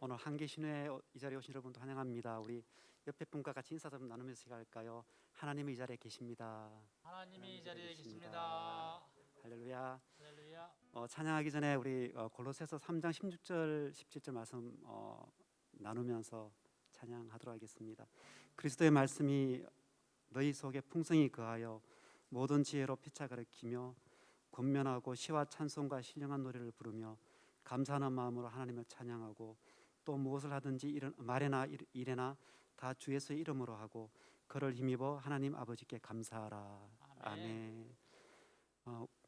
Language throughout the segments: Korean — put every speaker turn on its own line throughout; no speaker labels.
오늘 한계신회 이 자리에 오신 여러분도 환영합니다. 우리 옆에 분과 같이 인사 좀 나누면서 시작할까요? 하나님이 이 자리에 계십니다.
하나님이 이 자리에 계십니다.
할렐루야.
할렐루야.
찬양하기 전에 우리 골로새서 3장 16절 17절 말씀 나누면서 찬양하도록 하겠습니다. 그리스도의 말씀이 너희 속에 풍성히 거하여 모든 지혜로 피차 가르치며 권면하고 시와 찬송과 신령한 노래를 부르며 감사하는 마음으로 하나님을 찬양하고 또 무엇을 하든지 말에나 일에나 다 주 예수의 이름으로 하고 그를 힘입어 하나님 아버지께 감사하라. 아멘.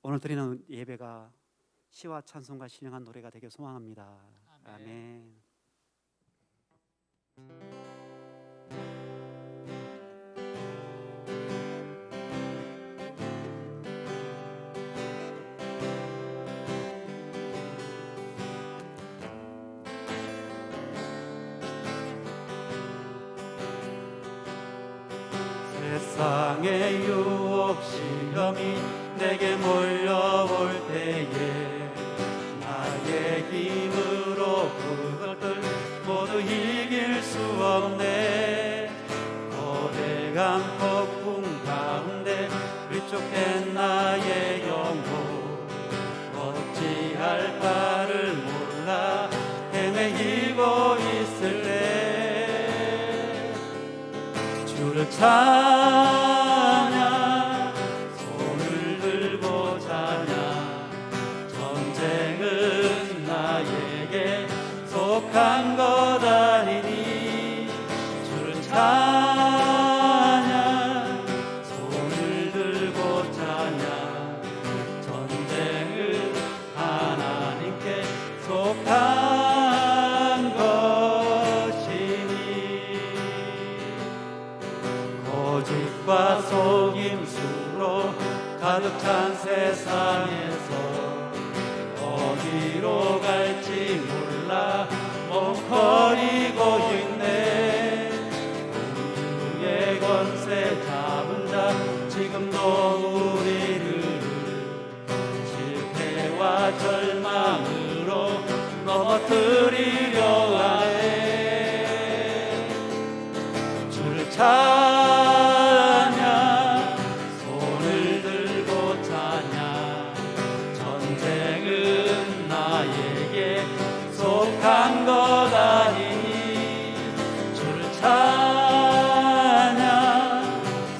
오늘 드리는 예배가 시와 찬송과 신령한 노래가 되길 소망합니다. 아멘. 세상의 유혹 시험이 내게 몰려올 때에 나의 힘으로 그것들 모두 이길 수 없네. 거대한 폭풍 가운데 위축된 나의 영혼 어찌할 바를 몰라 헤매이고 있을 때 주를 찬양 손을 들고 찬양 전쟁은 나에게 속한 것 아니니 주를 찬양 손을 들고 찬양 전쟁은 하나님께 속한 것이니 거짓과 속임수로 가득 찬 세상에서 어디로 갈지 몰라 멍거리고 있네. 공주의 권세 잡은 자 지금도 우리를 실패와 절망으로 넘어뜨리려 하네. 주를 찬양 손을 들고 찬양 전쟁은 나에게 속한 것 아니니 주를 찬양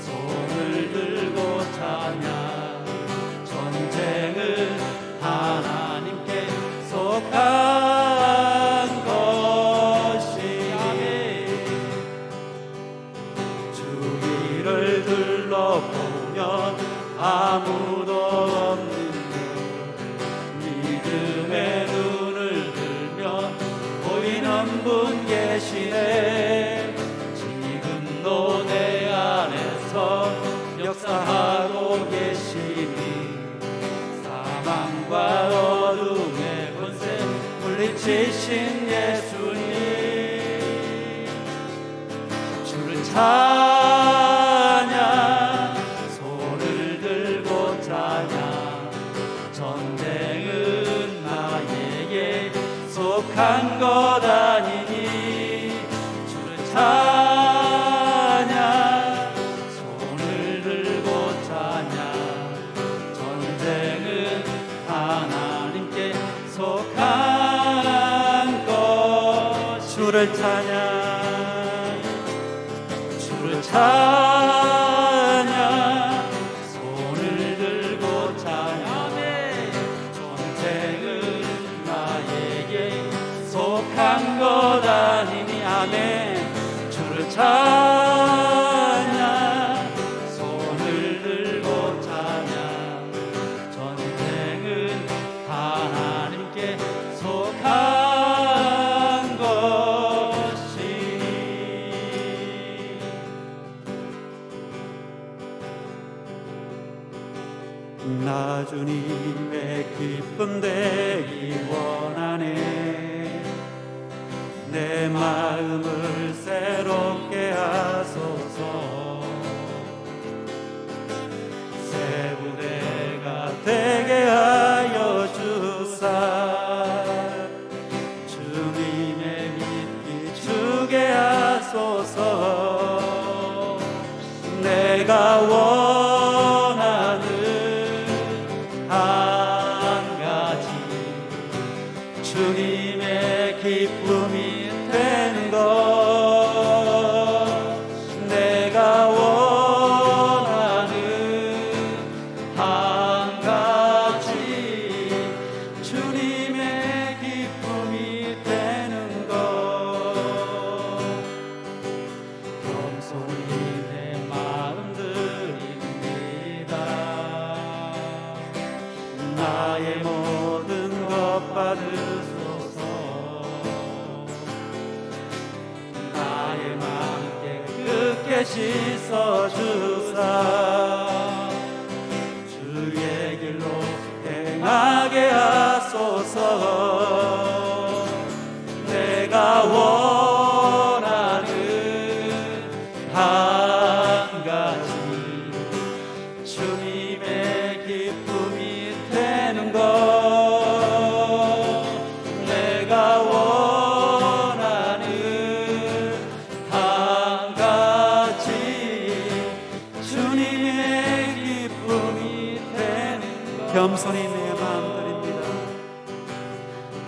손을 들고 찬양 전쟁은 하나님께 속한 것이니 주위를 둘러보면 아무도 없는데 믿음의 눈을 들면 보이는 분 계시네. 지금도 내 안에서 역사하고 계시니 사망과 어둠의 권세 물리치신 예수님 주를 찬양 손을 들고 찬양 전쟁은 나에게 속한 것 아니니 주를 찬양 손을 들고 찬양 전쟁은 하나님께 속한 것 주를 찬양 주를 찬양 손을 들고 찬양 전쟁은 나에게 속한 것 아니니 아멘. 주를 찬양 손을 들고 찬양 전쟁은 하나님께 속한 것이니 나 주님의 기쁨 되기 원하네. 내 마음을 새롭게 하소서. 새 부대가 되게 하여 주사 주님의 내가 원하는 한 가지 주님의 기쁨이 되는 것 내가 원하는 한 가지 주님의 기쁨이 되는 것 겸손히 내 마음 드립니다 나의 모든 것 받으소서 나의 마음 깨끗게 씻어주사 주의 길로 행하게 하소서 내가 원하는 한 가지 주님의 기쁨이 되는 것 내가 원하는 한 가지 주님의 기쁨이 되는 것 겸손히 내 마음 드립니다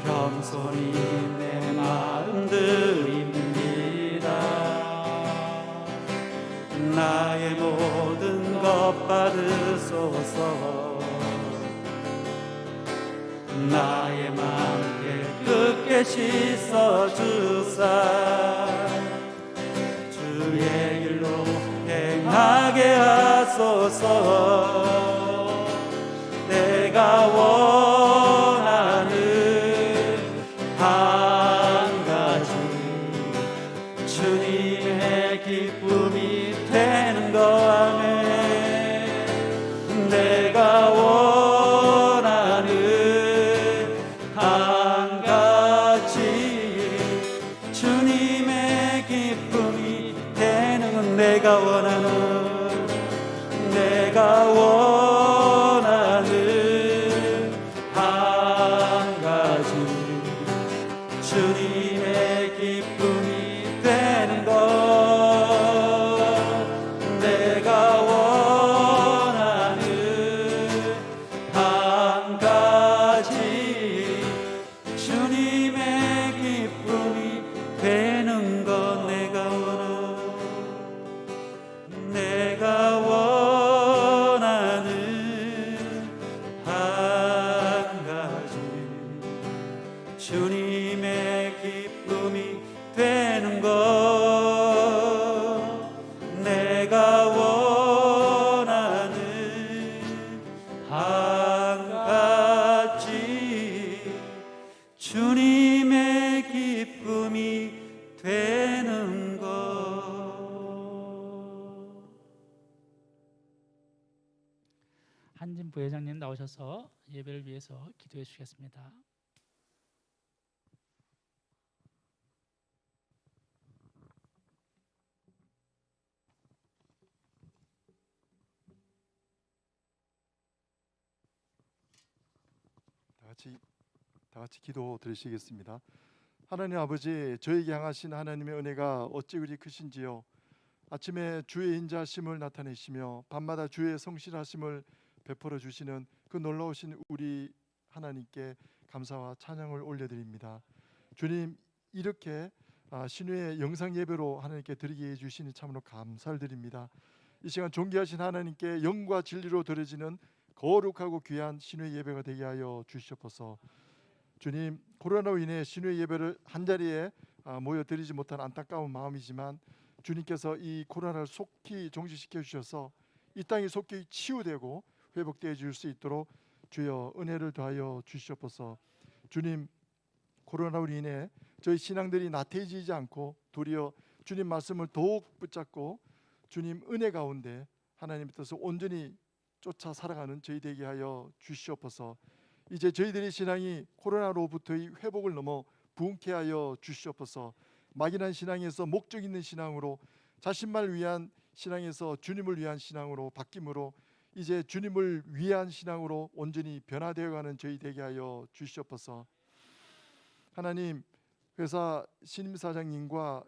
겸손히 내 마음 드립니다 나의 모든 것 받으소서 나의 마음 깨끗게 씻어주사 주의 길로 행하게 하소서 내가 원하는 한 가지 주님의 기쁨이 되는 것 아멘 내가 원하는 한 가지 주님의 기쁨이 되는 것 내가 원하는 한 가지 주님의 기쁨이 되는 것 내가 원하는 한 가지 주님의 기쁨이 되는 것 내가 원하는 한 가지 주님의 기쁨이 되는 것 내가 원하는 한 가지 주님의 기쁨이 되는 것
한진 부회장님 나오셔서 예배를 위해서 기도해 주시겠습니다.
다 같이 기도 드리시겠습니다. 하나님 아버지, 저에게 향하신 하나님의 은혜가 어찌 그리 크신지요. 아침에 주의 인자하심을 나타내시며 밤마다 주의 성실하심을 베풀어 주시는 그 놀라우신 우리 하나님께 감사와 찬양을 올려드립니다. 주님, 이렇게 신유의 영상 예배로 하나님께 드리게 해주시니 참으로 감사를 드립니다. 이 시간 존귀하신 하나님께 영과 진리로 드려지는 거룩하고 귀한 신유의 예배가 되게 하여 주시옵소서. 주님, 코로나로 인해 신유의 예배를 한자리에 모여 드리지 못한 안타까운 마음이지만 주님께서 이 코로나를 속히 종식시켜 주셔서 이 땅이 속히 치유되고 회복되어 줄 수 있도록 주여 은혜를 더하여 주시옵소서. 주님, 코로나로 인해 저희 신앙들이 나태해지지 않고 도리어 주님 말씀을 더욱 붙잡고 주님 은혜 가운데 하나님의 뜻을 온전히 쫓아 살아가는 저희 되게 하여 주시옵소서. 이제 저희들의 신앙이 코로나로부터의 회복을 넘어 부흥케 하여 주시옵소서. 막연한 신앙에서 목적 있는 신앙으로, 자신만을 위한 신앙에서 주님을 위한 신앙으로 바뀜으로 이제 주님을 위한 신앙으로 온전히 변화되어가는 저희 되게 하여 주시옵소서. 하나님, 회사 신임사장님과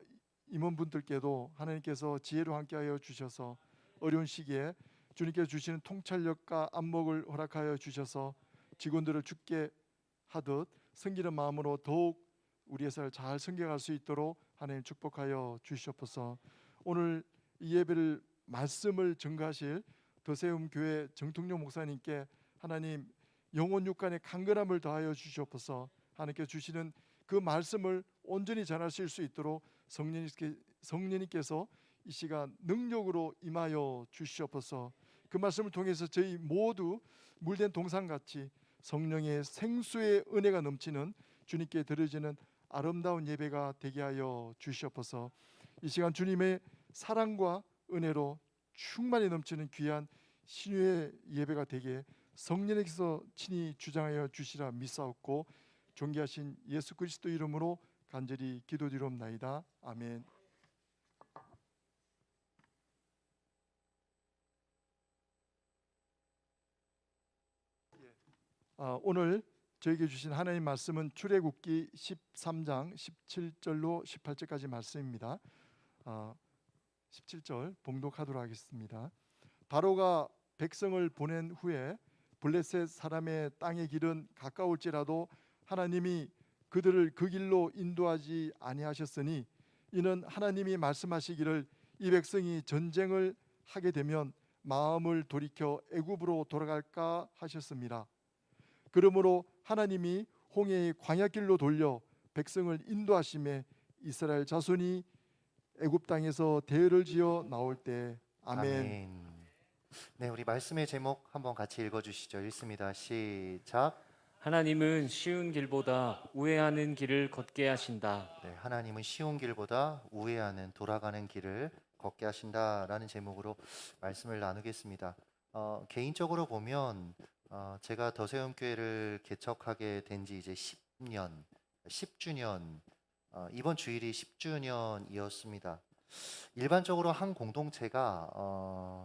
임원분들께도 하나님께서 지혜로 함께하여 주셔서 어려운 시기에 주님께서 주시는 통찰력과 안목을 허락하여 주셔서 직원들을 죽게 하듯 섬기는 마음으로 더욱 우리의 삶을 잘 섬겨갈 수 있도록 하나님 축복하여 주시옵소서. 오늘 이 예배를 말씀을 전가하실 더세움 교회 정통용 목사님께 하나님 영혼 육간의 강건함을 더하여 주시옵소서. 하나님께 주시는 그 말씀을 온전히 전하실 수 있도록 성령님께서 이 시간 능력으로 임하여 주시옵소서. 그 말씀을 통해서 저희 모두 물된 동산같이 성령의 생수의 은혜가 넘치는 주님께 드려지는 아름다운 예배가 되게 하여 주시옵소서. 이 시간 주님의 사랑과 은혜로 충만히 넘치는 귀한 신유의 예배가 되게 성령께서 친히 주장하여 주시라 믿사옵고 존귀하신 예수 그리스도 이름으로 간절히 기도드리옵나이다. 아멘. 오늘 저에게 주신 하나님 말씀은 출애굽기 13장 17절로 18절까지 말씀입니다. 17절 봉독하도록 하겠습니다. 바로가 백성을 보낸 후에 블레셋 사람의 땅의 길은 가까울지라도 하나님이 그들을 그 길로 인도하지 아니하셨으니 이는 하나님이 말씀하시기를 이 백성이 전쟁을 하게 되면 마음을 돌이켜 애굽으로 돌아갈까 하셨습니다. 그러므로 하나님이 홍해의 광야길로 돌려 백성을 인도하심에 이스라엘 자손이 애굽 땅에서 대를 지어 나올 때 아멘.
네, 우리 말씀의 제목 한번 같이 읽어주시죠. 읽습니다. 시작.
하나님은 쉬운 길보다 우회하는 길을 걷게 하신다.
네, 하나님은 쉬운 길보다 우회하는 돌아가는 길을 걷게 하신다라는 제목으로 말씀을 나누겠습니다. 개인적으로 보면 제가 더세움교회를 개척하게 된 지 이제 10주년, 이번 주일이 10주년이었습니다. 일반적으로 한 공동체가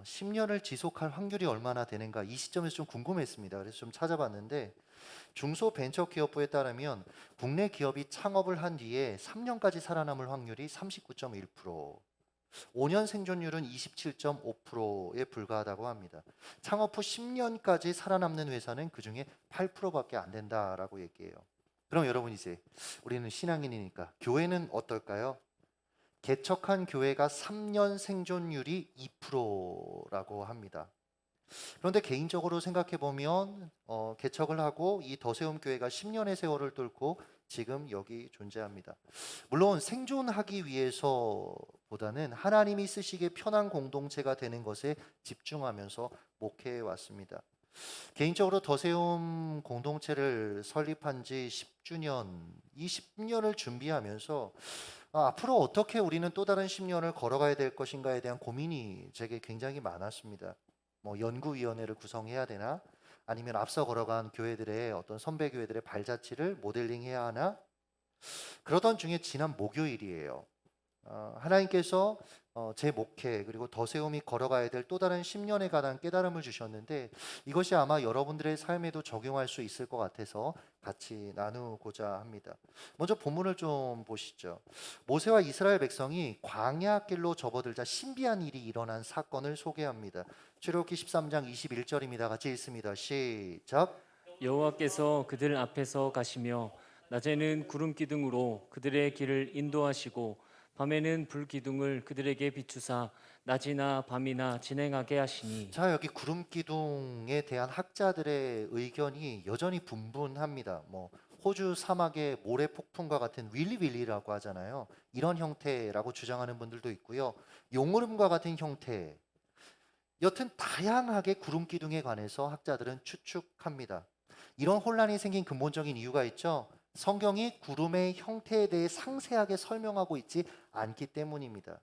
10년을 지속할 확률이 얼마나 되는가 이 시점에서 좀 궁금했습니다. 그래서 좀 찾아봤는데 중소벤처기업부에 따르면 국내 기업이 창업을 한 뒤에 3년까지 살아남을 확률이 39.1%, 5년 생존율은 27.5%에 불과하다고 합니다. 창업 후 10년까지 살아남는 회사는 그중에 8%밖에 안 된다라고 얘기해요. 그럼 여러분 이제 우리는 신앙인이니까 교회는 어떨까요? 개척한 교회가 3년 생존율이 2%라고 합니다. 그런데 개인적으로 생각해 보면 개척을 하고 이 더세움 교회가 10년의 세월을 뚫고 지금 여기 존재합니다. 물론 생존하기 위해서보다는 하나님이 쓰시기에 편한 공동체가 되는 것에 집중하면서 목회해 왔습니다. 개인적으로 더세움 공동체를 설립한 지 10주년, 이 10년을 준비하면서 앞으로 어떻게 우리는 또 다른 10년을 걸어가야 될 것인가에 대한 고민이 제게 굉장히 많았습니다. 연구위원회를 구성해야 되나? 아니면 앞서 걸어간 교회들의 어떤 선배 교회들의 발자취를 모델링해야 하나? 그러던 중에 지난 목요일이에요. 하나님께서 제 목회 그리고 더세움이 걸어가야 될 또 다른 10년에 관한 깨달음을 주셨는데 이것이 아마 여러분들의 삶에도 적용할 수 있을 것 같아서 같이 나누고자 합니다. 먼저 본문을 좀 보시죠. 모세와 이스라엘 백성이 광야길로 접어들자 신비한 일이 일어난 사건을 소개합니다. 출애굽기 13장 21절입니다. 같이 읽습니다. 시작.
여호와께서 그들 앞에서 가시며 낮에는 구름 기둥으로 그들의 길을 인도하시고 밤에는 불 기둥을 그들에게 비추사 낮이나 밤이나 진행하게 하시니.
자, 여기 구름 기둥에 대한 학자들의 의견이 여전히 분분합니다. 호주 사막의 모래 폭풍과 같은 윌리윌리라고 하잖아요. 이런 형태라고 주장하는 분들도 있고요. 용오름과 같은 형태. 여튼 다양하게 구름 기둥에 관해서 학자들은 추측합니다. 이런 혼란이 생긴 근본적인 이유가 있죠. 성경이 구름의 형태에 대해 상세하게 설명하고 있지 않기 때문입니다.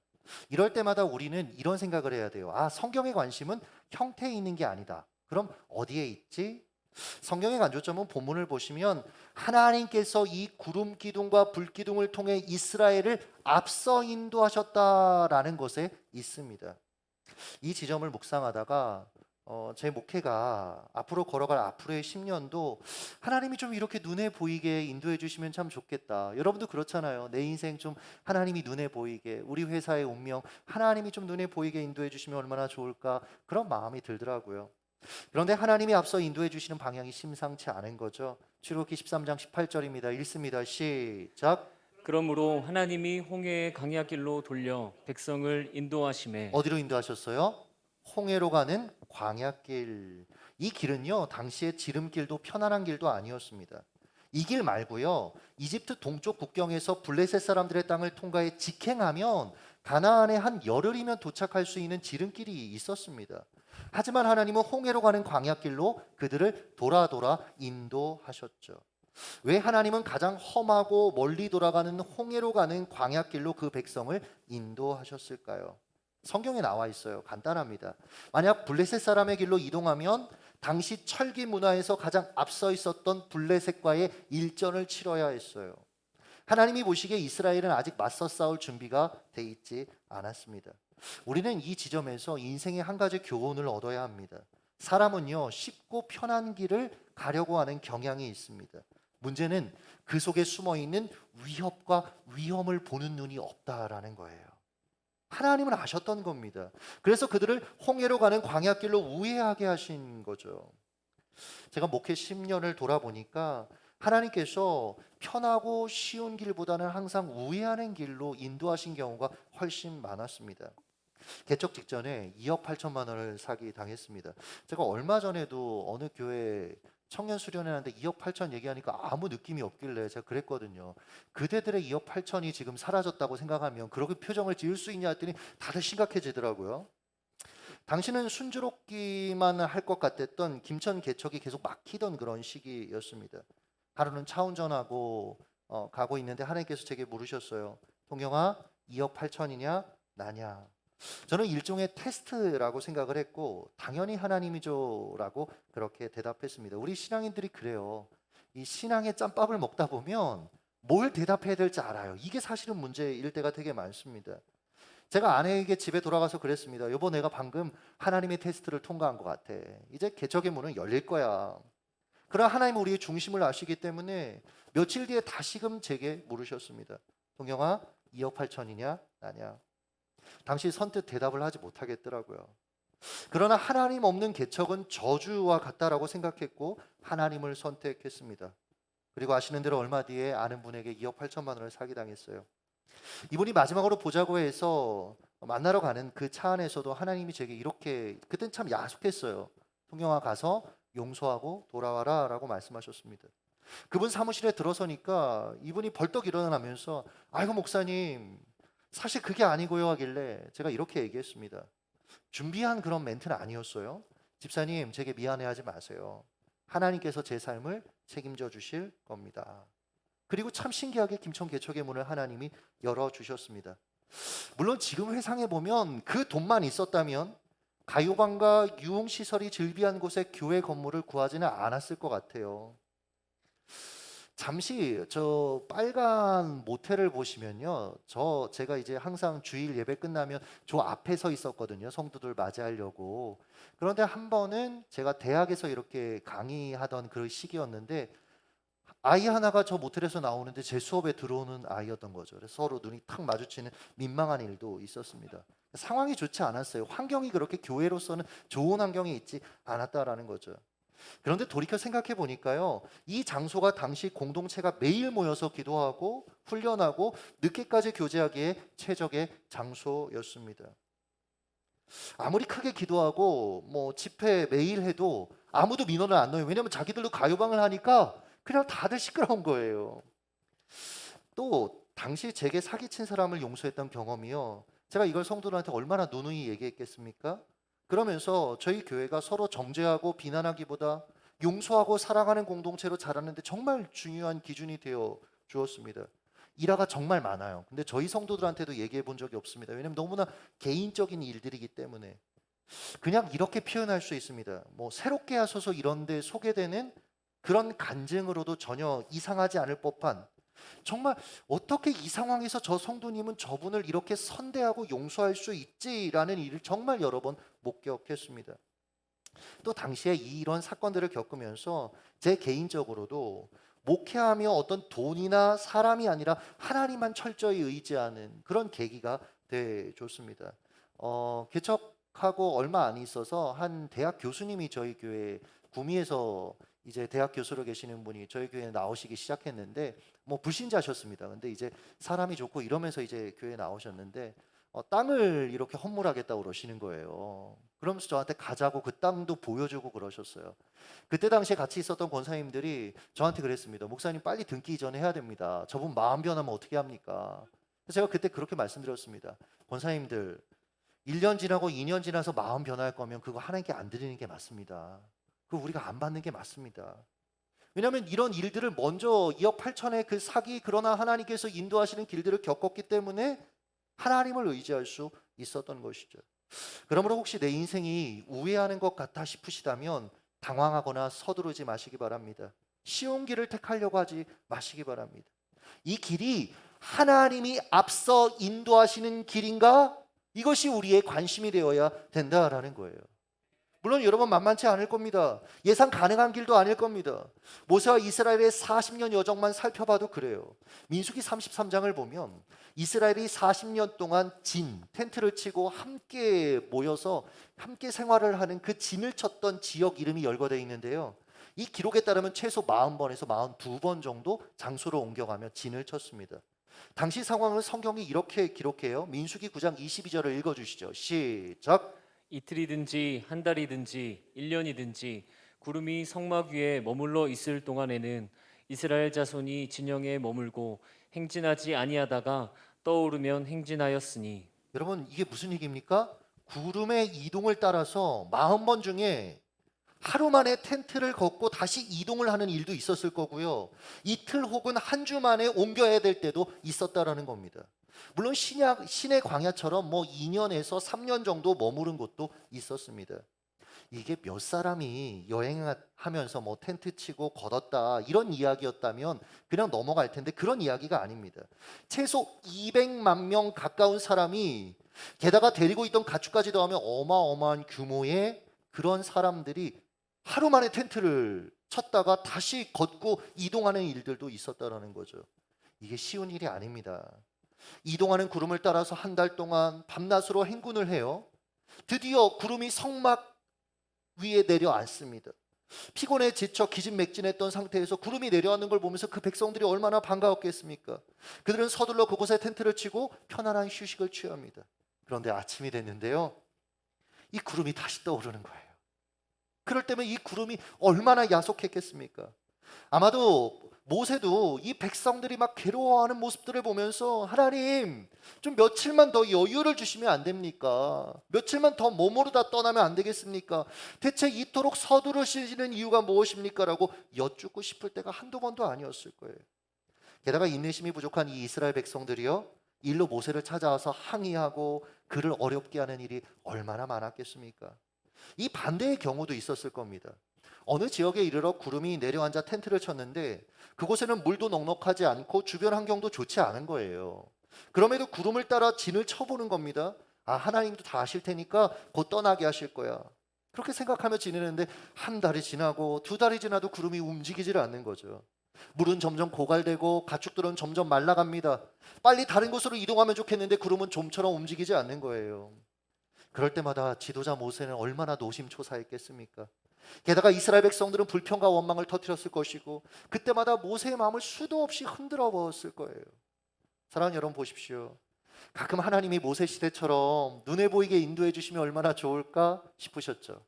이럴 때마다 우리는 이런 생각을 해야 돼요. 성경의 관심은 형태에 있는 게 아니다. 그럼 어디에 있지? 성경의 간조점은 본문을 보시면 하나님께서 이 구름 기둥과 불 기둥을 통해 이스라엘을 앞서 인도하셨다라는 것에 있습니다. 이 지점을 묵상하다가 제 목회가 앞으로 걸어갈 앞으로의 10년도 하나님이 좀 이렇게 눈에 보이게 인도해 주시면 참 좋겠다. 여러분도 그렇잖아요. 내 인생 좀 하나님이 눈에 보이게, 우리 회사의 운명 하나님이 좀 눈에 보이게 인도해 주시면 얼마나 좋을까, 그런 마음이 들더라고요. 그런데 하나님이 앞서 인도해 주시는 방향이 심상치 않은 거죠. 출애굽기 13장 18절입니다. 읽습니다. 시작.
그러므로 하나님이 홍해의 광야길로 돌려 백성을 인도하심에
어디로 인도하셨어요? 홍해로 가는 광야길. 이 길은요, 당시에 지름길도 편안한 길도 아니었습니다. 이 길 말고요, 이집트 동쪽 국경에서 블레셋 사람들의 땅을 통과해 직행하면 가나안에 한 열흘이면 도착할 수 있는 지름길이 있었습니다. 하지만 하나님은 홍해로 가는 광야길로 그들을 돌아 인도하셨죠. 왜 하나님은 가장 험하고 멀리 돌아가는 홍해로 가는 광야길로 그 백성을 인도하셨을까요? 성경에 나와 있어요. 간단합니다. 만약 블레셋 사람의 길로 이동하면 당시 철기 문화에서 가장 앞서 있었던 블레셋과의 일전을 치러야 했어요. 하나님이 보시기에 이스라엘은 아직 맞서 싸울 준비가 돼 있지 않았습니다. 우리는 이 지점에서 인생의 한 가지 교훈을 얻어야 합니다. 사람은요, 쉽고 편한 길을 가려고 하는 경향이 있습니다. 문제는 그 속에 숨어 있는 위협과 위험을 보는 눈이 없다라는 거예요. 하나님은 아셨던 겁니다. 그래서 그들을 홍해로 가는 광야길로 우회하게 하신 거죠. 제가 목회 10년을 돌아보니까 하나님께서 편하고 쉬운 길보다는 항상 우회하는 길로 인도하신 경우가 훨씬 많았습니다. 개척 직전에 2억 8천만 원을 사기 당했습니다. 제가 얼마 전에도 어느 교회 청년 수련회하는데 2억 8천 얘기하니까 아무 느낌이 없길래 제가 그랬거든요. 그대들의 2억 8천이 지금 사라졌다고 생각하면 그렇게 표정을 지을 수 있냐 했더니 다들 심각해지더라고요. 당신은 순조롭기만 할 것 같았던 김천 개척이 계속 막히던 그런 시기였습니다. 하루는 차 운전하고 가고 있는데 하나님께서 제게 물으셨어요. 동경아, 2억 8천이냐 나냐? 저는 일종의 테스트라고 생각을 했고 당연히 하나님이죠라고 그렇게 대답했습니다. 우리 신앙인들이 그래요. 이 신앙의 짬밥을 먹다 보면 뭘 대답해야 될지 알아요. 이게 사실은 문제일 때가 되게 많습니다. 제가 아내에게 집에 돌아가서 그랬습니다. 여보, 내가 방금 하나님의 테스트를 통과한 것 같아. 이제 개척의 문은 열릴 거야. 그러나 하나님은 우리의 중심을 아시기 때문에 며칠 뒤에 다시금 제게 물으셨습니다. 동경아, 2억 8천이냐 나냐? 당시 선뜻 대답을 하지 못하겠더라고요. 그러나 하나님 없는 개척은 저주와 같다라고 생각했고 하나님을 선택했습니다. 그리고 아시는 대로 얼마 뒤에 아는 분에게 2억 8천만 원을 사기당했어요. 이분이 마지막으로 보자고 해서 만나러 가는 그 차 안에서도 하나님이 제게 이렇게, 그땐 참 야속했어요. 동경아, 가서 용서하고 돌아와라 라고 말씀하셨습니다. 그분 사무실에 들어서니까 이분이 벌떡 일어나면서 아이고 목사님, 사실 그게 아니고요 하길래 제가 이렇게 얘기했습니다. 준비한 그런 멘트는 아니었어요. 집사님, 제게 미안해하지 마세요. 하나님께서 제 삶을 책임져 주실 겁니다. 그리고 참 신기하게 김천 개척의 문을 하나님이 열어주셨습니다. 물론 지금 회상해 보면 그 돈만 있었다면 가요관과 유흥시설이 즐비한 곳에 교회 건물을 구하지는 않았을 것 같아요. 잠시 저 빨간 모텔을 보시면요, 제가 이제 항상 주일 예배 끝나면 저 앞에 서 있었거든요, 성도들 맞이하려고. 그런데 한 번은 제가 대학에서 이렇게 강의하던 그 시기였는데 아이 하나가 저 모텔에서 나오는데 제 수업에 들어오는 아이였던 거죠. 그래서 서로 눈이 탁 마주치는 민망한 일도 있었습니다. 상황이 좋지 않았어요. 환경이 그렇게 교회로서는 좋은 환경이 있지 않았다라는 거죠. 그런데 돌이켜 생각해 보니까요, 이 장소가 당시 공동체가 매일 모여서 기도하고 훈련하고 늦게까지 교제하기에 최적의 장소였습니다. 아무리 크게 기도하고 뭐 집회 매일 해도 아무도 민원을 안 넣어요. 왜냐하면 자기들도 가요방을 하니까 그냥 다들 시끄러운 거예요. 또 당시 제게 사기친 사람을 용서했던 경험이요, 제가 이걸 성도들한테 얼마나 누누이 얘기했겠습니까? 그러면서 저희 교회가 서로 정죄하고 비난하기보다 용서하고 사랑하는 공동체로 자라는데 정말 중요한 기준이 되어 주었습니다. 일화가 정말 많아요. 근데 저희 성도들한테도 얘기해 본 적이 없습니다. 왜냐하면 너무나 개인적인 일들이기 때문에. 그냥 이렇게 표현할 수 있습니다. 뭐 새롭게 하소서 이런 데 소개되는 그런 간증으로도 전혀 이상하지 않을 법한, 정말 어떻게 이 상황에서 저 성도님은 저분을 이렇게 선대하고 용서할 수 있지라는 일을 정말 여러 번 목격했습니다. 또 당시에 이런 사건들을 겪으면서 제 개인적으로도 목회하며 어떤 돈이나 사람이 아니라 하나님만 철저히 의지하는 그런 계기가 돼 줬습니다. 개척하고 얼마 안 있어서 한 대학 교수님이 저희 교회 구미에서 이제 대학 교수로 계시는 분이 저희 교회에 나오시기 시작했는데 뭐 불신자셨습니다. 근데 이제 사람이 좋고 이러면서 이제 교회에 나오셨는데 땅을 이렇게 헌물하겠다고 그러시는 거예요. 그러면서 저한테 가자고 그 땅도 보여주고 그러셨어요. 그때 당시에 같이 있었던 권사님들이 저한테 그랬습니다. 목사님 빨리 등기 이전 해야 됩니다. 저분 마음 변하면 어떻게 합니까? 제가 그때 그렇게 말씀드렸습니다. 권사님들 1년 지나고 2년 지나서 마음 변할 거면 그거 하나님께 안 드리는 게 맞습니다. 그거 우리가 안 받는 게 맞습니다. 왜냐하면 이런 일들을 먼저 2억 8천의 그 사기, 그러나 하나님께서 인도하시는 길들을 겪었기 때문에 하나님을 의지할 수 있었던 것이죠. 그러므로 혹시 내 인생이 우회하는 것 같아 싶으시다면 당황하거나 서두르지 마시기 바랍니다. 쉬운 길을 택하려고 하지 마시기 바랍니다. 이 길이 하나님이 앞서 인도하시는 길인가? 이것이 우리의 관심이 되어야 된다라는 거예요. 물론 여러분 만만치 않을 겁니다. 예상 가능한 길도 아닐 겁니다. 모세와 이스라엘의 40년 여정만 살펴봐도 그래요. 민수기 33장을 보면 이스라엘이 40년 동안 텐트를 치고 함께 모여서 함께 생활을 하는 그 진을 쳤던 지역 이름이 열거되어 있는데요. 이 기록에 따르면 최소 40번에서 42번 정도 장소로 옮겨가며 진을 쳤습니다. 당시 상황을 성경이 이렇게 기록해요. 민수기 9장 22절을 읽어주시죠. 시작.
이틀이든지 한 달이든지 1년이든지 구름이 성막 위에 머물러 있을 동안에는 이스라엘 자손이 진영에 머물고 행진하지 아니하다가 떠오르면 행진하였으니.
여러분 이게 무슨 얘기입니까? 구름의 이동을 따라서 40번 중에 하루 만에 텐트를 걷고 다시 이동을 하는 일도 있었을 거고요. 이틀 혹은 한 주 만에 옮겨야 될 때도 있었다라는 겁니다. 물론 신의 광야처럼 뭐 2년에서 3년 정도 머무른 곳도 있었습니다. 이게 몇 사람이 여행하면서 뭐 텐트 치고 걷었다 이런 이야기였다면 그냥 넘어갈 텐데 그런 이야기가 아닙니다. 최소 200만 명 가까운 사람이 게다가 데리고 있던 가축까지 더하면 어마어마한 규모의 그런 사람들이 하루 만에 텐트를 쳤다가 다시 걷고 이동하는 일들도 있었다라는 거죠. 이게 쉬운 일이 아닙니다. 이동하는 구름을 따라서 한 달 동안 밤낮으로 행군을 해요. 드디어 구름이 성막 위에 내려앉습니다. 피곤해 지쳐 기진맥진했던 상태에서 구름이 내려앉는 걸 보면서 그 백성들이 얼마나 반가웠겠습니까? 그들은 서둘러 그곳에 텐트를 치고 편안한 휴식을 취합니다. 그런데 아침이 됐는데요. 이 구름이 다시 떠오르는 거예요. 그럴 때면 이 구름이 얼마나 야속했겠습니까? 아마도 모세도 이 백성들이 막 괴로워하는 모습들을 보면서 하나님 좀 며칠만 더 여유를 주시면 안 됩니까? 며칠만 더 머무르다 떠나면 안 되겠습니까? 대체 이토록 서두르시는 이유가 무엇입니까? 라고 여쭙고 싶을 때가 한두 번도 아니었을 거예요. 게다가 인내심이 부족한 이 이스라엘 백성들이요 일로 모세를 찾아와서 항의하고 그를 어렵게 하는 일이 얼마나 많았겠습니까? 이 반대의 경우도 있었을 겁니다. 어느 지역에 이르러 구름이 내려앉아 텐트를 쳤는데 그곳에는 물도 넉넉하지 않고 주변 환경도 좋지 않은 거예요. 그럼에도 구름을 따라 진을 쳐보는 겁니다. 아, 하나님도 다 아실 테니까 곧 떠나게 하실 거야. 그렇게 생각하며 지내는데 한 달이 지나고 두 달이 지나도 구름이 움직이질 않는 거죠. 물은 점점 고갈되고 가축들은 점점 말라갑니다. 빨리 다른 곳으로 이동하면 좋겠는데 구름은 좀처럼 움직이지 않는 거예요. 그럴 때마다 지도자 모세는 얼마나 노심초사했겠습니까? 게다가 이스라엘 백성들은 불평과 원망을 터뜨렸을 것이고 그때마다 모세의 마음을 수도 없이 흔들어 버렸을 거예요. 사랑하는 여러분 보십시오. 가끔 하나님이 모세 시대처럼 눈에 보이게 인도해 주시면 얼마나 좋을까 싶으셨죠.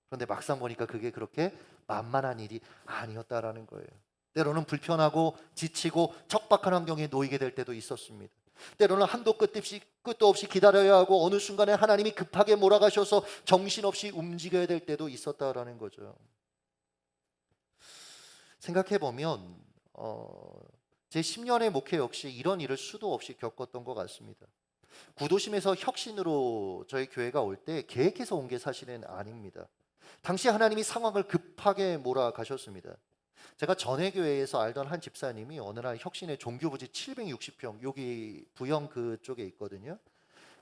그런데 막상 보니까 그게 그렇게 만만한 일이 아니었다라는 거예요. 때로는 불편하고 지치고 척박한 환경에 놓이게 될 때도 있었습니다. 때로는 한도 끝도 없이 기다려야 하고 어느 순간에 하나님이 급하게 몰아가셔서 정신없이 움직여야 될 때도 있었다라는 거죠. 생각해보면 제 10년의 목회 역시 이런 일을 수도 없이 겪었던 것 같습니다. 구도심에서 혁신으로 저희 교회가 올 때 계획해서 온 게 사실은 아닙니다. 당시 하나님이 상황을 급하게 몰아가셨습니다. 제가 전에 교회에서 알던 한 집사님이 어느 날 혁신의 종교부지 760평 여기 부영 그쪽에 있거든요.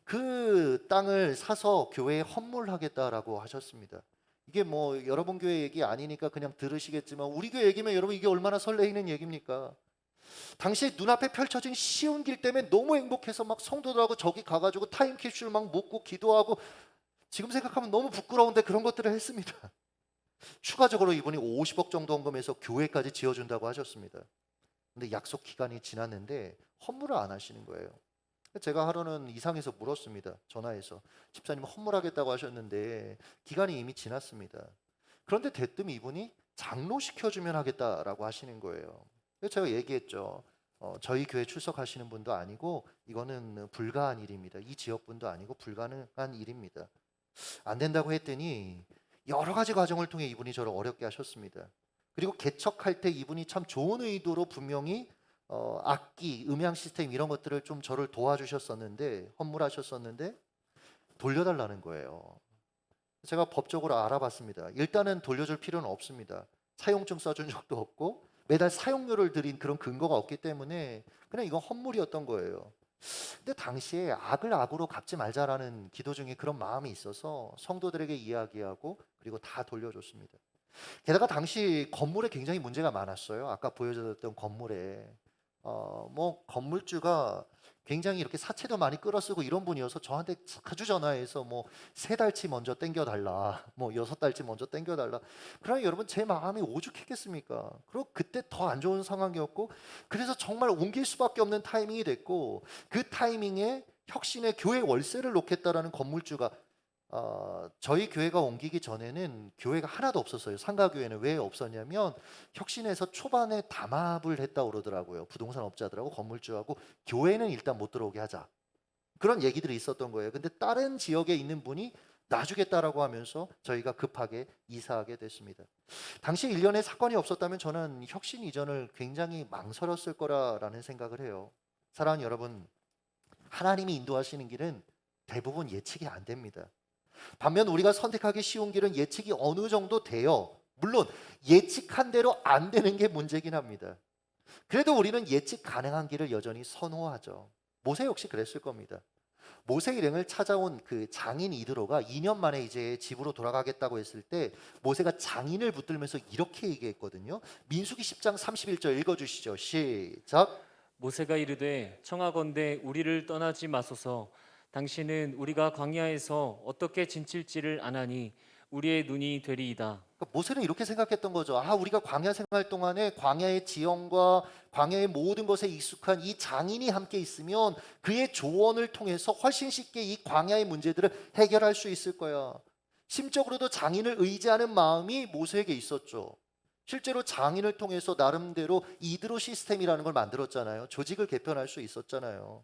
그 땅을 사서 교회에 헌물하겠다라고 하셨습니다. 이게 뭐 여러분 교회 얘기 아니니까 그냥 들으시겠지만 우리 교회 얘기면 여러분 이게 얼마나 설레이는 얘기입니까? 당시 눈앞에 펼쳐진 쉬운 길 때문에 너무 행복해서 막 성도들하고 저기 가가지고 타임캡슐 막 묻고 기도하고, 지금 생각하면 너무 부끄러운데 그런 것들을 했습니다. 추가적으로 이분이 50억 정도 헌금해서 교회까지 지어준다고 하셨습니다. 근데 약속 기간이 지났는데 헌물을 안 하시는 거예요. 제가 하루는 이상해서 물었습니다. 전화해서 집사님 헌물하겠다고 하셨는데 기간이 이미 지났습니다. 그런데 대뜸 이분이 장로 시켜주면 하겠다라고 하시는 거예요. 그래서 제가 얘기했죠. 저희 교회 출석하시는 분도 아니고 이거는 불가한 일입니다. 이 지역 분도 아니고 불가능한 일입니다. 안 된다고 했더니 여러 가지 과정을 통해 이분이 저를 어렵게 하셨습니다. 그리고 개척할 때 이분이 참 좋은 의도로 분명히 악기, 음향 시스템 이런 것들을 좀 저를 도와주셨었는데, 헌물하셨었는데 돌려달라는 거예요. 제가 법적으로 알아봤습니다. 일단은 돌려줄 필요는 없습니다. 사용증 써준 적도 없고 매달 사용료를 드린 그런 근거가 없기 때문에 그냥 이건 헌물이었던 거예요. 근데 당시에 악을 악으로 갚지 말자라는 기도 중에 그런 마음이 있어서 성도들에게 이야기하고 그리고 다 돌려줬습니다. 게다가 당시 건물에 굉장히 문제가 많았어요. 아까 보여줬던 건물에 뭐 건물주가 굉장히 이렇게 사채도 많이 끌어쓰고 이런 분이어서 저한테 자주 전화해서 뭐 3달치 먼저 땡겨달라, 뭐 6달치 먼저 땡겨달라. 그러면 여러분 제 마음이 오죽했겠습니까? 그리고 그때 더 안 좋은 상황이었고, 그래서 정말 옮길 수밖에 없는 타이밍이 됐고, 그 타이밍에 혁신의 교회 월세를 놓겠다라는 건물주가 저희 교회가 옮기기 전에는 교회가 하나도 없었어요. 상가교회는. 왜 없었냐면 혁신에서 초반에 담합을 했다고 그러더라고요. 부동산 업자들하고 건물주하고 교회는 일단 못 들어오게 하자, 그런 얘기들이 있었던 거예요. 근데 다른 지역에 있는 분이 놔주겠다라고 하면서 저희가 급하게 이사하게 됐습니다. 당시 일련의 사건이 없었다면 저는 혁신 이전을 굉장히 망설였을 거라는 생각을 해요. 사랑하는 여러분, 하나님이 인도하시는 길은 대부분 예측이 안 됩니다. 반면 우리가 선택하기 쉬운 길은 예측이 어느 정도 돼요. 물론 예측한 대로 안 되는 게 문제긴 합니다. 그래도 우리는 예측 가능한 길을 여전히 선호하죠. 모세 역시 그랬을 겁니다. 모세 일행을 찾아온 그 장인 이드로가 2년 만에 이제 집으로 돌아가겠다고 했을 때 모세가 장인을 붙들면서 이렇게 얘기했거든요. 민수기 10장 31절 읽어주시죠. 시작.
모세가 이르되 청하건대 우리를 떠나지 마소서. 당신은 우리가 광야에서 어떻게 지칠지를 아나니 우리의 눈이 되리이다.
그러니까 모세는 이렇게 생각했던 거죠. 우리가 광야 생활 동안에 광야의 지형과 광야의 모든 것에 익숙한 이 장인이 함께 있으면 그의 조언을 통해서 훨씬 쉽게 이 광야의 문제들을 해결할 수 있을 거야. 심적으로도 장인을 의지하는 마음이 모세에게 있었죠. 실제로 장인을 통해서 나름대로 이드로 시스템이라는 걸 만들었잖아요. 조직을 개편할 수 있었잖아요.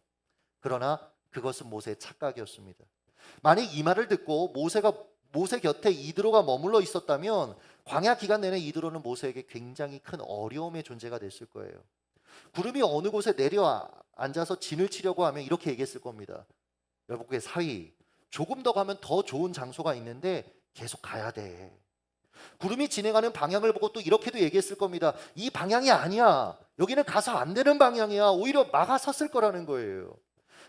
그러나 그것은 모세의 착각이었습니다. 만약 이 말을 듣고 모세 곁에 이드로가 머물러 있었다면 광야 기간 내내 이드로는 모세에게 굉장히 큰 어려움의 존재가 됐을 거예요. 구름이 어느 곳에 내려 앉아서 진을 치려고 하면 이렇게 얘기했을 겁니다. 여러분의 사위, 조금 더 가면 더 좋은 장소가 있는데 계속 가야 돼. 구름이 진행하는 방향을 보고 또 이렇게도 얘기했을 겁니다. 이 방향이 아니야. 여기는 가서 안 되는 방향이야. 오히려 막아섰을 거라는 거예요.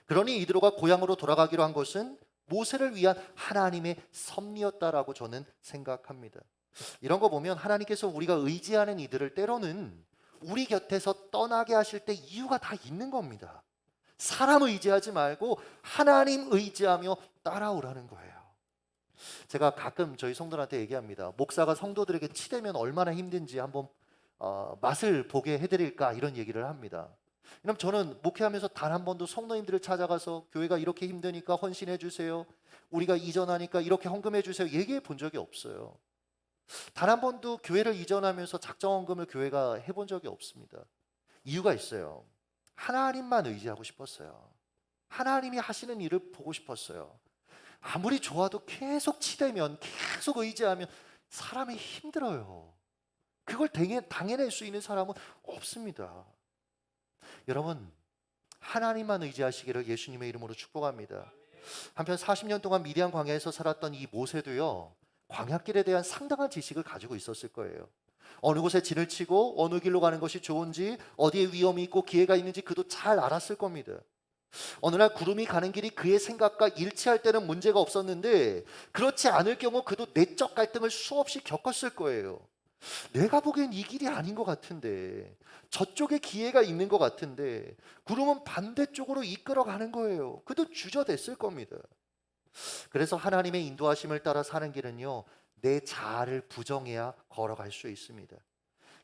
그러니 이드로가 고향으로 돌아가기로 한 것은 모세를 위한 하나님의 섭리였다라고 저는 생각합니다. 이런 거 보면 하나님께서 우리가 의지하는 이들을 때로는 우리 곁에서 떠나게 하실 때 이유가 다 있는 겁니다. 사람 의지하지 말고 하나님 의지하며 따라오라는 거예요. 제가 가끔 저희 성도들한테 얘기합니다. 목사가 성도들에게 치대면 얼마나 힘든지 한번 맛을 보게 해드릴까, 이런 얘기를 합니다. 그럼 저는 목회하면서 단 한 번도 성도님들을 찾아가서 교회가 이렇게 힘드니까 헌신해 주세요, 우리가 이전하니까 이렇게 헌금해 주세요, 얘기해 본 적이 없어요. 단 한 번도 교회를 이전하면서 작정 헌금을 교회가 해본 적이 없습니다. 이유가 있어요. 하나님만 의지하고 싶었어요. 하나님이 하시는 일을 보고 싶었어요. 아무리 좋아도 계속 치대면, 계속 의지하면 사람이 힘들어요. 그걸 당해낼 수 있는 사람은 없습니다. 여러분, 하나님만 의지하시기를 예수님의 이름으로 축복합니다. 한편 40년 동안 미디안 광야에서 살았던 이 모세도요, 광야길에 대한 상당한 지식을 가지고 있었을 거예요. 어느 곳에 진을 치고 어느 길로 가는 것이 좋은지, 어디에 위험이 있고 기회가 있는지 그도 잘 알았을 겁니다. 어느 날 구름이 가는 길이 그의 생각과 일치할 때는 문제가 없었는데 그렇지 않을 경우 그도 내적 갈등을 수없이 겪었을 거예요. 내가 보기엔 이 길이 아닌 것 같은데, 저쪽에 기회가 있는 것 같은데 구름은 반대쪽으로 이끌어가는 거예요. 그도 주저됐을 겁니다. 그래서 하나님의 인도하심을 따라 사는 길은요, 내 자아를 부정해야 걸어갈 수 있습니다.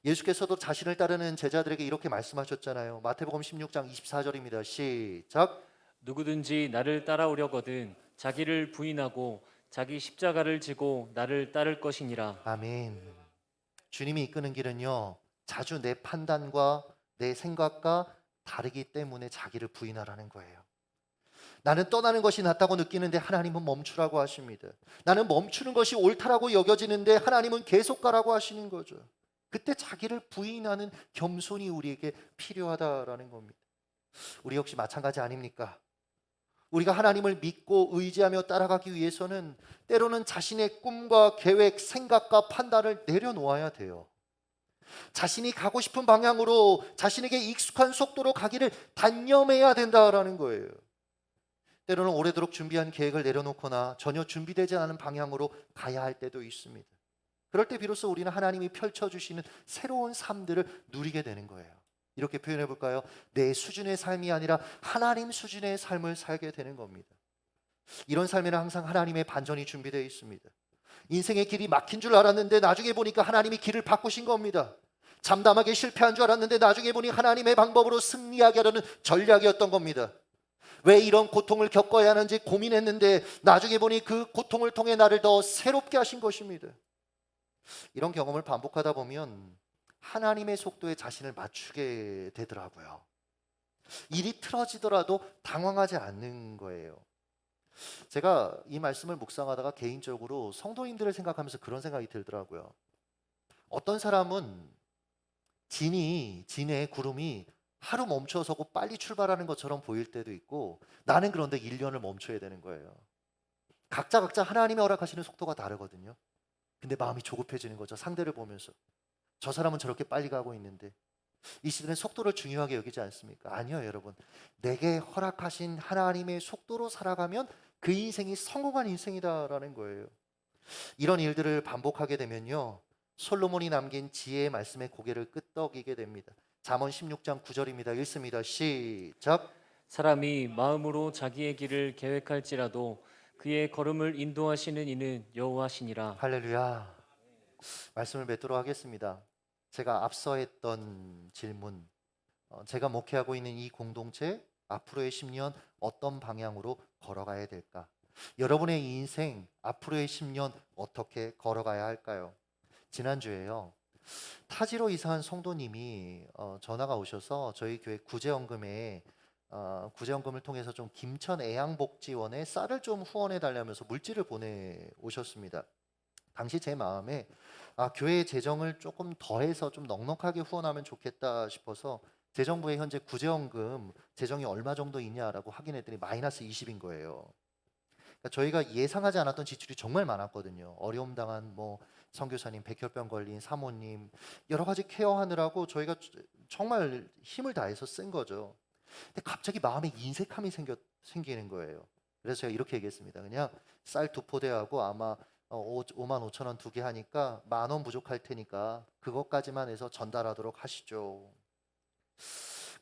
예수께서도 자신을 따르는 제자들에게 이렇게 말씀하셨잖아요. 마태복음 16장 24절입니다. 시작.
누구든지 나를 따라오려거든 자기를 부인하고 자기 십자가를 지고 나를 따를 것이니라.
아멘. 주님이 이끄는 길은요, 자주 내 판단과 내 생각과 다르기 때문에 자기를 부인하라는 거예요. 나는 떠나는 것이 낫다고 느끼는데 하나님은 멈추라고 하십니다. 나는 멈추는 것이 옳다라고 여겨지는데 하나님은 계속 가라고 하시는 거죠. 그때 자기를 부인하는 겸손이 우리에게 필요하다라는 겁니다. 우리 역시 마찬가지 아닙니까? 우리가 하나님을 믿고 의지하며 따라가기 위해서는 때로는 자신의 꿈과 계획, 생각과 판단을 내려놓아야 돼요. 자신이 가고 싶은 방향으로, 자신에게 익숙한 속도로 가기를 단념해야 된다라는 거예요. 때로는 오래도록 준비한 계획을 내려놓거나 전혀 준비되지 않은 방향으로 가야 할 때도 있습니다. 그럴 때 비로소 우리는 하나님이 펼쳐주시는 새로운 삶들을 누리게 되는 거예요. 이렇게 표현해 볼까요? 내 수준의 삶이 아니라 하나님 수준의 삶을 살게 되는 겁니다. 이런 삶에는 항상 하나님의 반전이 준비되어 있습니다. 인생의 길이 막힌 줄 알았는데 나중에 보니까 하나님이 길을 바꾸신 겁니다. 잠담하게 실패한 줄 알았는데 나중에 보니 하나님의 방법으로 승리하게 하려는 전략이었던 겁니다. 왜 이런 고통을 겪어야 하는지 고민했는데 나중에 보니 그 고통을 통해 나를 더 새롭게 하신 것입니다. 이런 경험을 반복하다 보면 하나님의 속도에 자신을 맞추게 되더라고요. 일이 틀어지더라도 당황하지 않는 거예요. 제가 이 말씀을 묵상하다가 개인적으로 성도님들을 생각하면서 그런 생각이 들더라고요. 어떤 사람은 진의 구름이 하루 멈춰서고 빨리 출발하는 것처럼 보일 때도 있고, 나는 그런데 1년을 멈춰야 되는 거예요. 각자 하나님이 허락하시는 속도가 다르거든요. 근데 마음이 조급해지는 거죠. 상대를 보면서 저 사람은 저렇게 빨리 가고 있는데. 이 시대는 속도를 중요하게 여기지 않습니까? 아니요, 여러분. 내게 허락하신 하나님의 속도로 살아가면 그 인생이 성공한 인생이다라는 거예요. 이런 일들을 반복하게 되면요, 솔로몬이 남긴 지혜의 말씀에 고개를 끄덕이게 됩니다. 잠언 16장 9절입니다. 읽습니다. 시작.
사람이 마음으로 자기의 길을 계획할지라도 그의 걸음을 인도하시는 이는 여호와시니라.
할렐루야. 말씀을 맺도록 하겠습니다. 제가 앞서 했던 질문, 제가 목회하고 있는 이 공동체 앞으로의 10년 어떤 방향으로 걸어가야 될까? 여러분의 인생 앞으로의 10년 어떻게 걸어가야 할까요? 지난주에요, 타지로 이사한 성도님이 전화가 오셔서 저희 교회 구제헌금에 구제헌금을 통해서 좀 김천 애양복지원에 쌀을 좀 후원해 달라면서 물질을 보내 오셨습니다. 당시 제 마음에 교회 재정을 조금 더해서 좀 넉넉하게 후원하면 좋겠다 싶어서 재정부에 현재 구제헌금 재정이 얼마 정도 있냐라고 확인했더니 마이너스 20인 거예요. 그러니까 저희가 예상하지 않았던 지출이 정말 많았거든요. 어려움 당한 선교사님, 백혈병 걸린 사모님, 여러 가지 케어하느라고 저희가 정말 힘을 다해서 쓴 거죠. 근데 갑자기 마음에 인색함이 생기는 거예요. 그래서 제가 이렇게 얘기했습니다. 그냥 쌀 2포대하고 아마 5만 5천 원 2개 하니까 10,000원 부족할 테니까 그것까지만 해서 전달하도록 하시죠.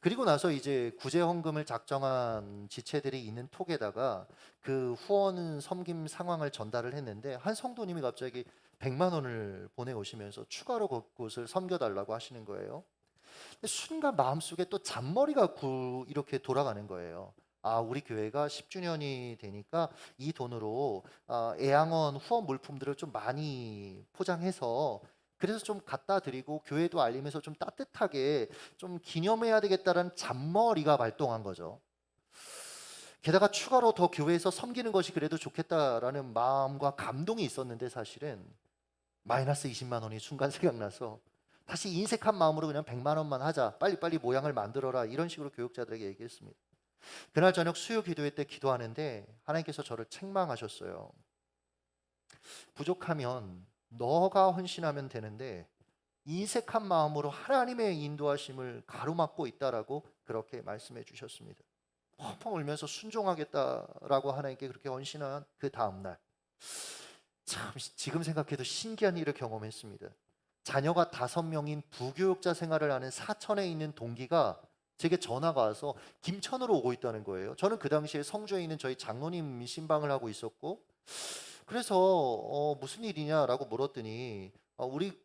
그리고 나서 이제 구제헌금을 작정한 지체들이 있는 톡에다가 그 후원 섬김 상황을 전달을 했는데, 한 성도님이 갑자기 100만 원을 보내오시면서 추가로 그곳을 섬겨달라고 하시는 거예요. 근데 순간 마음속에 또 잔머리가 이렇게 돌아가는 거예요. 우리 교회가 10주년이 되니까 이 돈으로 애양원 후원 물품들을 좀 많이 포장해서 그래서 좀 갖다 드리고 교회도 알리면서 좀 따뜻하게 좀 기념해야 되겠다라는 잔머리가 발동한 거죠. 게다가 추가로 더 교회에서 섬기는 것이 그래도 좋겠다라는 마음과 감동이 있었는데, 사실은 마이너스 20만 원이 순간 생각나서 다시 인색한 마음으로 그냥 100만 원만 하자, 빨리빨리 모양을 만들어라, 이런 식으로 교육자들에게 얘기했습니다. 그날 저녁 수요 기도회 때 기도하는데 하나님께서 저를 책망하셨어요. 부족하면 너가 헌신하면 되는데 인색한 마음으로 하나님의 인도하심을 가로막고 있다라고 그렇게 말씀해 주셨습니다. 펑펑 울면서 순종하겠다라고 하나님께 그렇게 헌신한 그 다음 날, 참 지금 생각해도 신기한 일을 경험했습니다. 자녀가 5명인 부교육자 생활을 하는 사천에 있는 동기가 제게 전화가 와서 김천으로 오고 있다는 거예요. 저는 그 당시에 성주에 있는 저희 장로님 신방을 하고 있었고, 그래서 무슨 일이냐라고 물었더니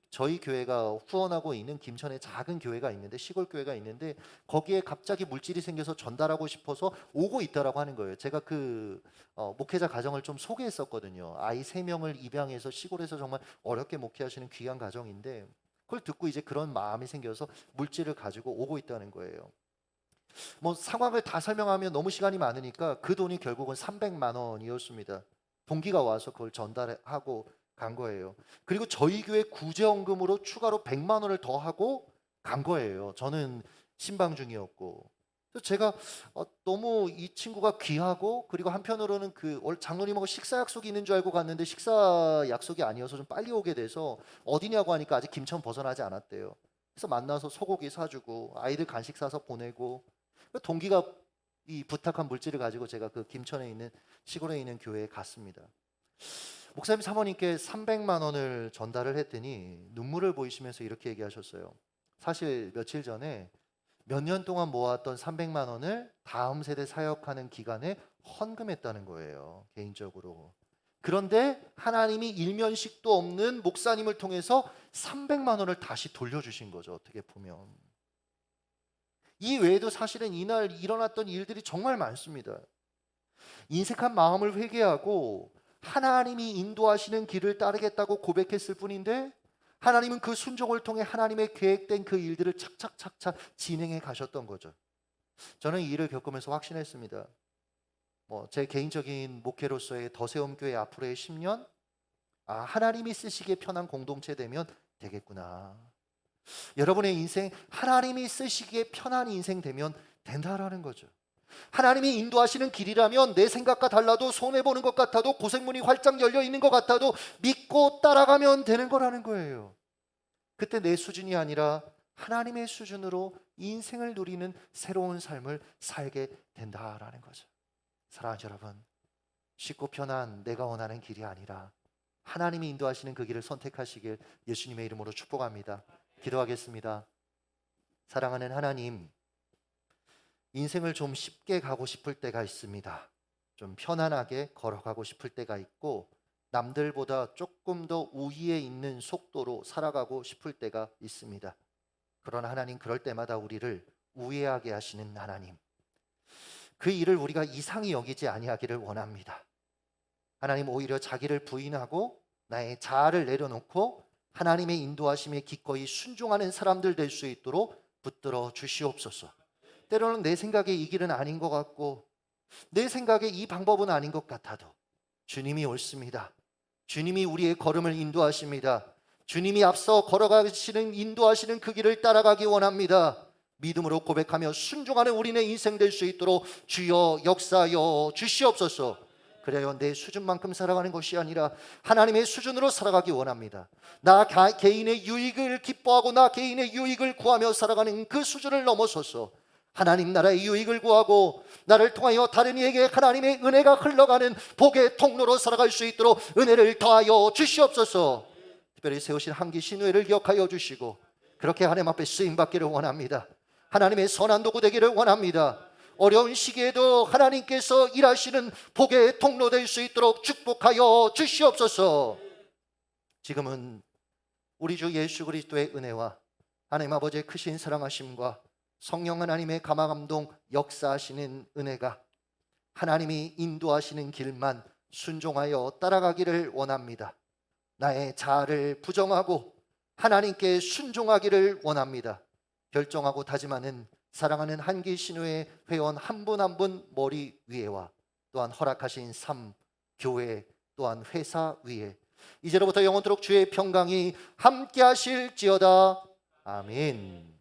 저희 교회가 후원하고 있는 김천에 작은 교회가 있는데, 시골 교회가 있는데 거기에 갑자기 물질이 생겨서 전달하고 싶어서 오고 있다라고 하는 거예요. 제가 그 목회자 가정을 좀 소개했었거든요. 아이 3명을 입양해서 시골에서 정말 어렵게 목회하시는 귀한 가정인데, 그걸 듣고 이제 그런 마음이 생겨서 물질을 가지고 오고 있다는 거예요. 뭐 상황을 다 설명하면 너무 시간이 많으니까 그 돈이 결국은 300만 원이었습니다. 동기가 와서 그걸 전달하고 간 거예요. 그리고 저희 교회 구제원금으로 추가로 100만 원을 더 하고 간 거예요. 저는 신방 중이었고. 그래서 제가 너무 이 친구가 귀하고, 그리고 한편으로는 그 장로님하고 식사 약속이 있는 줄 알고 갔는데 식사 약속이 아니어서 좀 빨리 오게 돼서 어디냐고 하니까 아직 김천 벗어나지 않았대요. 그래서 만나서 소고기 사주고 아이들 간식 사서 보내고, 동기가 이 부탁한 물질을 가지고 제가 그 김천에 있는 시골에 있는 교회에 갔습니다. 목사님 사모님께 300만 원을 전달을 했더니 눈물을 보이시면서 이렇게 얘기하셨어요. 사실 며칠 전에 몇 년 동안 모았던 300만 원을 다음 세대 사역하는 기간에 헌금했다는 거예요, 개인적으로. 그런데 하나님이 일면식도 없는 목사님을 통해서 300만 원을 다시 돌려주신 거죠, 어떻게 보면. 이 외에도 사실은 이날 일어났던 일들이 정말 많습니다. 인색한 마음을 회개하고 하나님이 인도하시는 길을 따르겠다고 고백했을 뿐인데, 하나님은 그 순종을 통해 하나님의 계획된 그 일들을 착착착착 진행해 가셨던 거죠. 저는 이 일을 겪으면서 확신했습니다. 제 개인적인 목회로서의 더세움교회 앞으로의 10년, 하나님이 쓰시기에 편한 공동체 되면 되겠구나. 여러분의 인생, 하나님이 쓰시기에 편한 인생 되면 된다라는 거죠. 하나님이 인도하시는 길이라면 내 생각과 달라도, 손해보는 것 같아도, 고생문이 활짝 열려 있는 것 같아도 믿고 따라가면 되는 거라는 거예요. 그때 내 수준이 아니라 하나님의 수준으로 인생을 누리는 새로운 삶을 살게 된다라는 거죠. 사랑하는 여러분, 쉽고 편한 내가 원하는 길이 아니라 하나님이 인도하시는 그 길을 선택하시길 예수님의 이름으로 축복합니다. 기도하겠습니다. 사랑하는 하나님, 인생을 좀 쉽게 가고 싶을 때가 있습니다. 좀 편안하게 걸어가고 싶을 때가 있고, 남들보다 조금 더 우위에 있는 속도로 살아가고 싶을 때가 있습니다. 그러나 하나님, 그럴 때마다 우리를 우회하게 하시는 하나님, 그 일을 우리가 이상히 여기지 아니하기를 원합니다. 하나님, 오히려 자기를 부인하고 나의 자아를 내려놓고 하나님의 인도하심에 기꺼이 순종하는 사람들 될 수 있도록 붙들어 주시옵소서. 때로는 내 생각에 이 길은 아닌 것 같고, 내 생각에 이 방법은 아닌 것 같아도 주님이 옳습니다. 주님이 우리의 걸음을 인도하십니다. 주님이 앞서 걸어가시는, 인도하시는 그 길을 따라가기 원합니다. 믿음으로 고백하며 순종하는 우리의 인생 될 수 있도록 주여 역사하여 주시옵소서. 그래요, 내 수준만큼 살아가는 것이 아니라 하나님의 수준으로 살아가기 원합니다. 나 개인의 유익을 기뻐하고 나 개인의 유익을 구하며 살아가는 그 수준을 넘어서서 하나님 나라의 유익을 구하고 나를 통하여 다른 이에게 하나님의 은혜가 흘러가는 복의 통로로 살아갈 수 있도록 은혜를 더하여 주시옵소서. 특별히 세우신 한기 신우회를 기억하여 주시고 그렇게 하나님 앞에 쓰임받기를 원합니다. 하나님의 선한 도구 되기를 원합니다. 어려운 시기에도 하나님께서 일하시는 복의 통로 될 수 있도록 축복하여 주시옵소서. 지금은 우리 주 예수 그리스도의 은혜와 하나님 아버지의 크신 사랑하심과 성령 하나님의 감화감동 역사하시는 은혜가 하나님이 인도하시는 길만 순종하여 따라가기를 원합니다. 나의 자아를 부정하고 하나님께 순종하기를 원합니다. 결정하고 다짐하는 사랑하는 한기 신우의 회원 한 분 한 분 머리 위에와 또한 허락하신 삶, 교회, 또한 회사 위에 이제로부터 영원토록 주의 평강이 함께 하실지어다. 아멘.